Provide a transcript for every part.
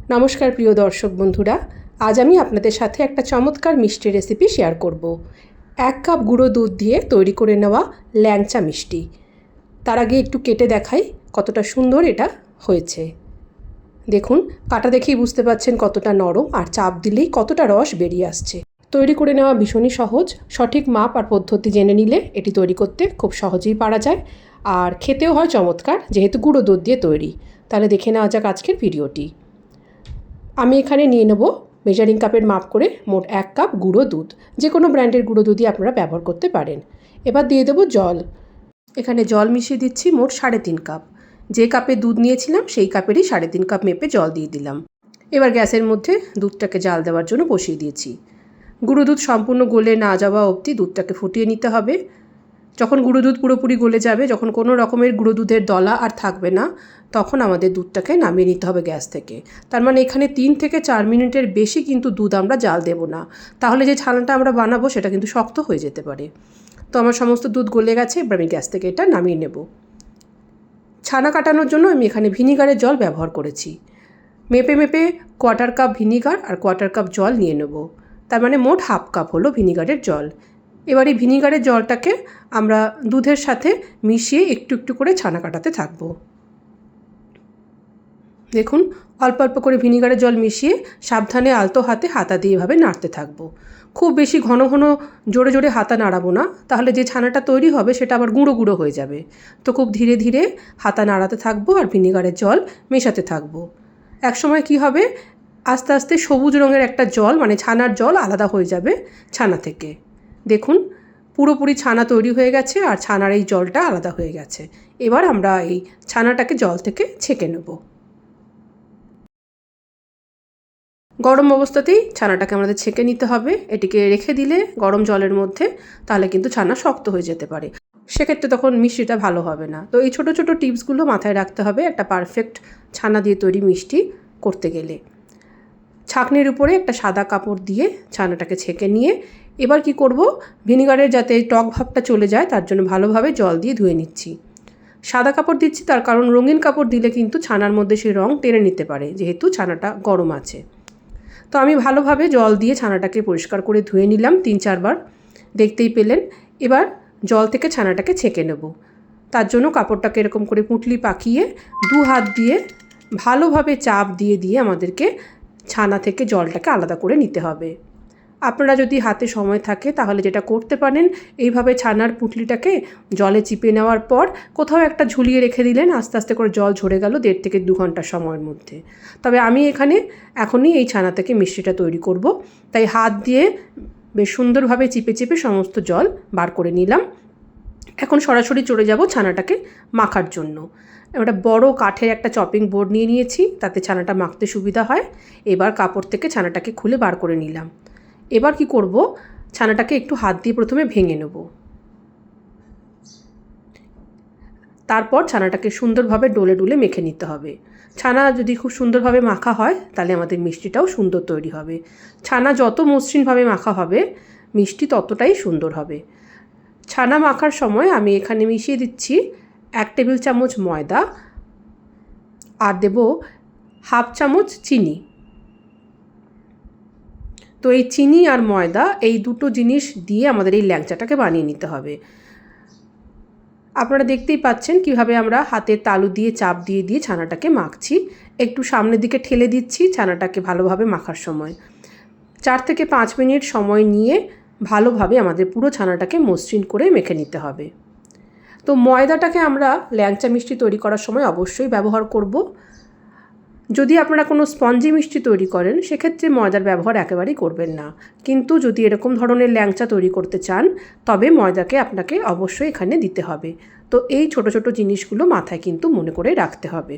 নমস্কার প্রিয় দর্শক বন্ধুরা, আজ আমি আপনাদের সাথে একটা চমৎকার মিষ্টি রেসিপি শেয়ার করব। 1 কাপ গুঁড়ো দুধ দিয়ে তৈরি করে নেওয়া ল্যাংচা মিষ্টি। তার আগে একটু কেটে দেখাই কতটা সুন্দর এটা হয়েছে। দেখুন, কাটা দেখেই বুঝতে পারছেন কতটা নরম, আর চাপ দিলেই কতটা রস বেরিয়ে আসছে। তৈরি করে নেওয়া ভীষণই সহজ। সঠিক মাপ আর পদ্ধতি জেনে নিলে এটি তৈরি করতে খুব সহজেই পারা যায়, আর খেতেও হয় চমৎকার, যেহেতু গুঁড়ো দুধ দিয়ে তৈরি। তাহলে দেখে নেওয়া যাক আজকের ভিডিওটি। আমি এখানে নিয়ে নেব মেজারিং কাপের মাপ করে মোট 1 কাপ গুঁড়ো দুধ। যে কোনো ব্র্যান্ডের গুঁড়ো দুধই আপনারা ব্যবহার করতে পারেন। এবার দিয়ে দেব জল। এখানে জল মিশিয়ে দিচ্ছি মোট 3.5 কাপ। যে কাপে দুধ নিয়েছিলাম সেই কাপেরই 3.5 কাপ মেপে জল দিয়ে দিলাম। এবার গ্যাসের মধ্যে দুধটাকে জাল দেওয়ার জন্য বসিয়ে দিয়েছি। গুঁড়ো দুধ সম্পূর্ণ গলে না যাওয়া অবধি দুধটাকে ফুটিয়ে নিতে হবে। যখন গুঁড়ো দুধ পুরোপুরি গলে যাবে, যখন কোনো রকমের গুঁড়ো দুধের দলা আর থাকবে না, তখন আমাদের দুধটাকে নামিয়ে নিতে হবে গ্যাস থেকে। তার মানে এখানে 3 থেকে 4 মিনিটের বেশি কিন্তু দুধ আমরা জাল দেব না, তাহলে যে ছানাটা আমরা বানাবো সেটা কিন্তু শক্ত হয়ে যেতে পারে। তো আমার সমস্ত দুধ গলে গেছে, এবার আমি গ্যাস থেকে এটা নামিয়ে নেব। ছানা কাটানোর জন্য আমি এখানে ভিনিগারের জল ব্যবহার করেছি। মেপে মেপে 1/4 কাপ ভিনিগার আর 1/4 কাপ জল নিয়ে নেব। তার মানে মোট 1/2 কাপ হলো ভিনিগারের জল। এবার এই ভিনিগারের জলটাকে আমরা দুধের সাথে মিশিয়ে একটু একটু করে ছানা কাটাতে থাকব। দেখুন, অল্প অল্প করে ভিনিগারের জল মিশিয়ে সাবধানে আলতো হাতে হাতা দিয়ে এভাবে নাড়তে থাকবো। খুব বেশি ঘন ঘন জোরে জোরে হাতা নাড়াবো না, তাহলে যে ছানাটা তৈরি হবে সেটা আবার গুঁড়ো গুঁড়ো হয়ে যাবে। তো খুব ধীরে ধীরে হাতা নাড়াতে থাকবো আর ভিনিগারের জল মেশাতে থাকবো। একসময় কি হবে, আস্তে আস্তে সবুজ রঙের একটা জল, মানে ছানার জল আলাদা হয়ে যাবে ছানা থেকে। দেখুন, পুরোপুরি ছানা তৈরি হয়ে গেছে আর ছানার এই জলটা আলাদা হয়ে গেছে। এবার আমরা এই ছানাটাকে জল থেকে ছেঁকে নেব। গরম অবস্থাতেই ছানাটাকে আমাদের ছেঁকে নিতে হবে। এটিকে রেখে দিলে গরম জলের মধ্যে, তাহলে কিন্তু ছানা শক্ত হয়ে যেতে পারে, সেক্ষেত্রে তখন মিষ্টিটা ভালো হবে না। তো এই ছোটো ছোটো টিপসগুলো মাথায় রাখতে হবে একটা পারফেক্ট ছানা দিয়ে তৈরি মিষ্টি করতে গেলে। ছাঁকনির উপরে একটা সাদা কাপড় দিয়ে ছানাটাকে ছেঁকে নিয়ে এবার কি করব, ভিনিগারের যাতে টক ভাবটা চলে যায় তার জন্য ভালোভাবে জল দিয়ে ধুয়ে নিচ্ছি। সাদা কাপড় দিচ্ছি তার কারণ রঙিন কাপড় দিলে কিন্তু ছানার মধ্যে সেই রঙ টেনে নিতে পারে, যেহেতু ছানাটা গরম আছে। তো আমি ভালোভাবে জল দিয়ে ছানাটাকে পরিষ্কার করে ধুয়ে নিলাম 3-4 বার, দেখতেই পেলেন। এবার জল থেকে ছানাটাকে ছেঁকে নেব। তার জন্য কাপড়টাকে এরকম করে পুঁটলি পাকিয়ে 2 হাত দিয়ে ভালোভাবে চাপ দিয়ে দিয়ে আমাদেরকে ছানা থেকে জলটাকে আলাদা করে নিতে হবে। আপনারা যদি হাতে সময় থাকে তাহলে যেটা করতে পারেন, এইভাবে ছানার পুঁটলিটাকে জলে চিপে নেওয়ার পর কোথাও একটা ঝুলিয়ে রেখে দিলেন, আস্তে আস্তে করে জল ঝরে গেল 1.5 থেকে 2 ঘন্টা সময়ের মধ্যে। তবে আমি এখানে এখনই এই ছানা থেকে মিষ্টিটা তৈরি করব, তাই হাত দিয়ে বেশ সুন্দরভাবে চিপে চিপে সমস্ত জল বার করে নিলাম। এখন সরাসরি চলে যাব ছানাটাকে মাখার জন্য। একটা বড় কাঠের একটা চপিং বোর্ড নিয়ে নিয়েছি, তাতে ছানাটা মাখতে সুবিধা হয়। এবার কাপড় থেকে ছানাটাকে খুলে বার করে নিলাম। এবার কি করব, ছানাটাকে একটু হাত দিয়ে প্রথমে ভেঙে নেব। তারপর ছানাটাকে সুন্দরভাবে ডলে ডলে মেখে নিতে হবে। ছানা যদি খুব সুন্দরভাবে মাখা হয় তাহলে আমাদের মিষ্টিটাও সুন্দর তৈরি হবে। ছানা যত মসৃণভাবে মাখা হবে মিষ্টি ততটাই সুন্দর হবে। ছানা মাখার সময় আমি এখানে মিশিয়ে দিচ্ছি 1 টেবিল চামচ ময়দা আর দেব 1/2 চামচ চিনি। তো এই চিনি আর ময়দা, এই দুটো জিনিস দিয়ে আমাদের এই ল্যাংচাটাকে বানিয়ে নিতে হবে। আপনারা দেখতেই পাচ্ছেন কিভাবে আমরা হাতের তালু দিয়ে চাপ দিয়ে দিয়ে ছানাটাকে মাখছি। একটু সামনের দিকে ঠেলে দিচ্ছি ছানাটাকে ভালোভাবে মাখার সময়। 4 থেকে 5 মিনিট সময় নিয়ে ভালোভাবে আমাদের পুরো ছানাটাকে মসৃণ করে মেখে নিতে হবে। তো ময়দাটাকে আমরা ল্যাংচা মিষ্টি তৈরি করার সময় অবশ্যই ব্যবহার করব। যদি আপনারা কোনো স্পঞ্জি মিষ্টি তৈরি করেন সেক্ষেত্রে ময়দার ব্যবহার একেবারেই করবেন না, কিন্তু যদি এরকম ধরনের ল্যাংচা তৈরি করতে চান তবে ময়দাকে আপনাকে অবশ্যই এখানে দিতে হবে। তো এই ছোট ছোট জিনিসগুলো মাথায় কিন্তু মনে করে রাখতে হবে।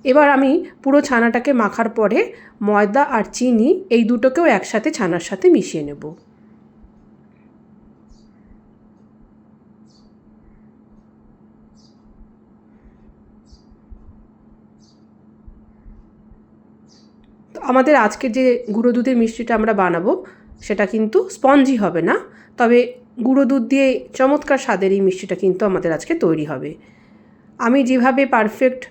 এবার আমি পুরো ছানাটাকে মাখার পরে ময়দা আর চিনি এই দুটোকেও একসাথে ছানার সাথে মিশিয়ে নেব। আমাদের আজকের যে গুঁড়ো দুধের মিষ্টিটা আমরা বানাবো সেটা কিন্তু স্পঞ্জি হবে না, তবে গুঁড়ো দুধ দিয়ে চমৎকার স্বাদের এই মিষ্টিটা কিন্তু আমাদের আজকে তৈরি হবে। আমি যেভাবে পারফেক্ট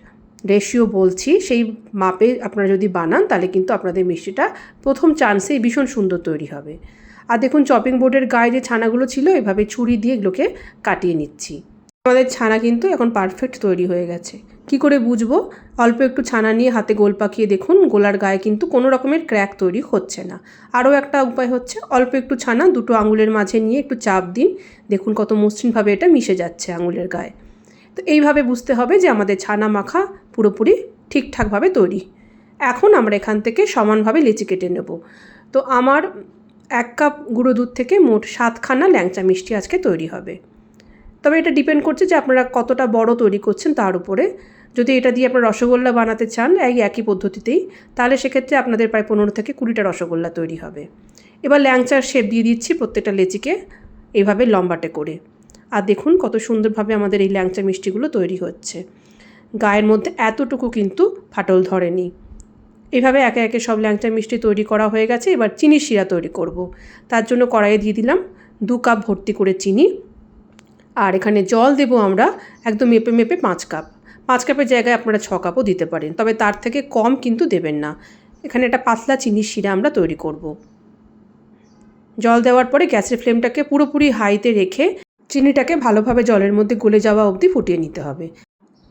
রেশিও বলছি, সেই মাপে আপনারা যদি বানান তাহলে কিন্তু আপনাদের মিষ্টিটা প্রথম চান্সেই ভীষণ সুন্দর তৈরি হবে। আর দেখুন চপিং বোর্ডের গায়ে যে ছানাগুলো ছিল এভাবে ছুরি দিয়ে এগুলোকে কাটিয়ে নিচ্ছি। আমাদের ছানা কিন্তু এখন পারফেক্ট তৈরি হয়ে গেছে। কি করে বুঝবো? অল্প একটু ছানা নিয়ে হাতে গোল পাকিয়ে দেখুন গোলার গায়ে কিন্তু কোনো রকমের ক্র্যাক তৈরি হচ্ছে না। আরও একটা উপায় হচ্ছে অল্প একটু ছানা দুটো আঙুলের মাঝে নিয়ে একটু চাপ দিন, দেখুন কত মসৃণভাবে এটা মিশে যাচ্ছে আঙুলের গায়ে। তো এইভাবে বুঝতে হবে যে আমাদের ছানা মাখা পুরোপুরি ঠিকঠাকভাবে তৈরি। এখন আমরা এখান থেকে সমানভাবে লেচি কেটে নেব। তো আমার 1 কাপ গুঁড়ো দুধ থেকে মোট 7খানা ল্যাংচা মিষ্টি আজকে তৈরি হবে। তবে এটা ডিপেন্ড করছে যে আপনারা কতটা বড় তৈরি করছেন তার উপরে। যদি এটা দিয়ে আপনারা রসগোল্লা বানাতে চান একই পদ্ধতিতেই, তাহলে সেক্ষেত্রে আপনাদের প্রায় 15 থেকে 20টা রসগোল্লা তৈরি হবে। এবার ল্যাংচার শেপ দিয়ে দিচ্ছি প্রত্যেকটা লেচিকে এইভাবে লম্বাটে করে। আর দেখুন কত সুন্দরভাবে আমাদের এই ল্যাংচা মিষ্টিগুলো তৈরি হচ্ছে। গায়ের মধ্যে এতটুকু কিন্তু ফাটল ধরেনি। এইভাবে একে একে সব ল্যাংচা মিষ্টি তৈরি করা হয়ে গেছে। এবার চিনির শিরা তৈরি করব। তার জন্য কড়াইয়ে দিয়ে দিলাম 2 কাপ ভর্তি করে চিনি। আর এখানে জল দেব আমরা একদম মেপে মেপে 5 কাপ। 5 কাপের জায়গায় আপনারা 6 কাপও দিতে পারেন, তবে তার থেকে কম কিন্তু দেবেন না। এখানে একটা পাতলা চিনির শিরা আমরা তৈরি করব। জল দেওয়ার পরে গ্যাসের ফ্লেমটাকে পুরোপুরি হাইতে রেখে চিনিটাকে ভালোভাবে জলের মধ্যে গলে যাওয়া অবধি ফুটিয়ে নিতে হবে।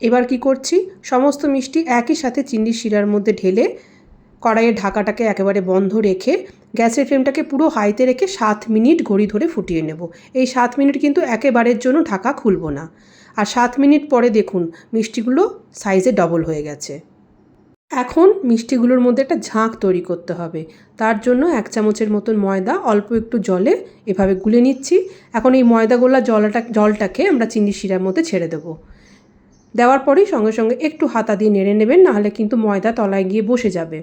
এবার কি করছি, সমস্ত মিষ্টি একই সাথে চিনির শিরার মধ্যে ঢেলে কড়াইয়ের ঢাকাটাকে একেবারে বন্ধ রেখে গ্যাসের ফ্লেমটাকে পুরো হাইতে রেখে 7 মিনিট ঘড়ি ধরে ফুটিয়ে নেব। এই 7 মিনিট কিন্তু একেবারের জন্য ঢাকা খুলব না। আর 7 মিনিট পরে দেখুন মিষ্টিগুলো সাইজে ডবল হয়ে গেছে। এখন মিষ্টিগুলোর মধ্যে একটা ঝাঁক তৈরি করতে হবে। তার জন্য 1 চামচের মতন ময়দা অল্প একটু জলে এভাবে গুলে নিচ্ছি। এখন এই ময়দা গোলা জলটাকে আমরা চিনির শিরার মধ্যে ছেড়ে দেবো। দেওয়ার পরেই সঙ্গে সঙ্গে একটু হাতা দিয়ে নেড়ে নেবেন, নাহলে কিন্তু ময়দা তলায় গিয়ে বসে যাবে।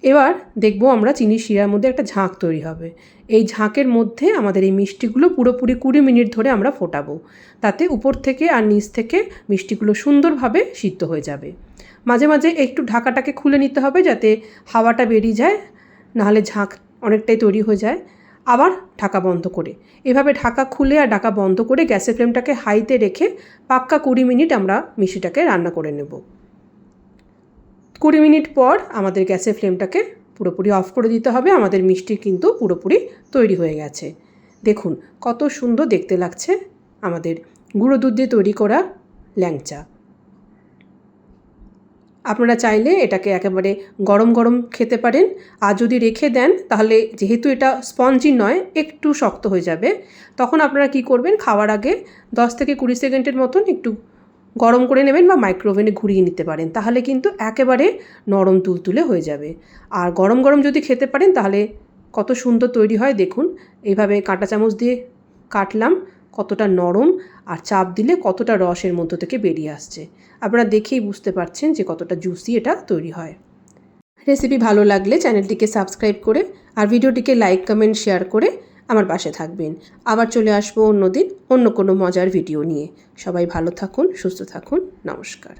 এবার দেখব আমরা চিনির শিরার মধ্যে একটা ঝাঁক তৈরি হবে। এই ঝাঁকের মধ্যে আমাদের এই মিষ্টিগুলো পুরোপুরি 20 মিনিট ধরে আমরা ফোটাবো। তাতে উপর থেকে আর নিচ থেকে মিষ্টিগুলো সুন্দরভাবে সিদ্ধ হয়ে যাবে। মাঝে মাঝে একটু ঢাকাটাকে খুলে নিতে হবে যাতে হাওয়াটা বেরিয়ে যায়, নাহলে ঝাঁক অনেকটাই তৈরি হয়ে যায়। আবার ঢাকা বন্ধ করে এভাবে ঢাকা খুলে আর ঢাকা বন্ধ করে গ্যাসের ফ্লেমটাকে হাইতে রেখে পাক্কা 20 মিনিট আমরা মিষ্টিটাকে রান্না করে নেব। 20 মিনিট পর আমাদের গ্যাসের ফ্লেমটাকে পুরোপুরি অফ করে দিতে হবে। আমাদের মিষ্টি কিন্তু পুরোপুরি তৈরি হয়ে গেছে। দেখুন কত সুন্দর দেখতে লাগছে আমাদের গুঁড়ো দুধ দিয়ে তৈরি করা ল্যাংচা। আপনারা চাইলে এটাকে একেবারে গরম গরম খেতে পারেন, আর যদি রেখে দেন তাহলে যেহেতু এটা স্পঞ্জি নয় একটু শক্ত হয়ে যাবে। তখন আপনারা কি করবেন, খাওয়ার আগে 10 থেকে 20 সেকেন্ডের মতন একটু গরম করে নেবেন বা মাইক্রোওভেনে ঘুরিয়ে নিতে পারেন, তাহলে কিন্তু একেবারে নরম তুলতুলে হয়ে যাবে। আর গরম গরম যদি খেতে পারেন তাহলে কত সুন্দর তৈরি হয়। দেখুন এইভাবে কাঁটা চামচ দিয়ে কাটলাম, কতটা নরম, আর চাপ দিলে কতটা রসের মধ্য থেকে বেরিয়ে আসছে। আপনারা দেখেই বুঝতে পারছেন যে কতটা জুসি এটা তৈরি হয়। রেসিপি ভালো লাগলে চ্যানেলটিকে সাবস্ক্রাইব করে আর ভিডিওটিকে লাইক কমেন্ট শেয়ার করে আমার পাশে থাকবেন। আবার চলে আসবো অন্যদিন অন্য কোনো মজার ভিডিও নিয়ে। সবাই ভালো থাকুন, সুস্থ থাকুন, নমস্কার।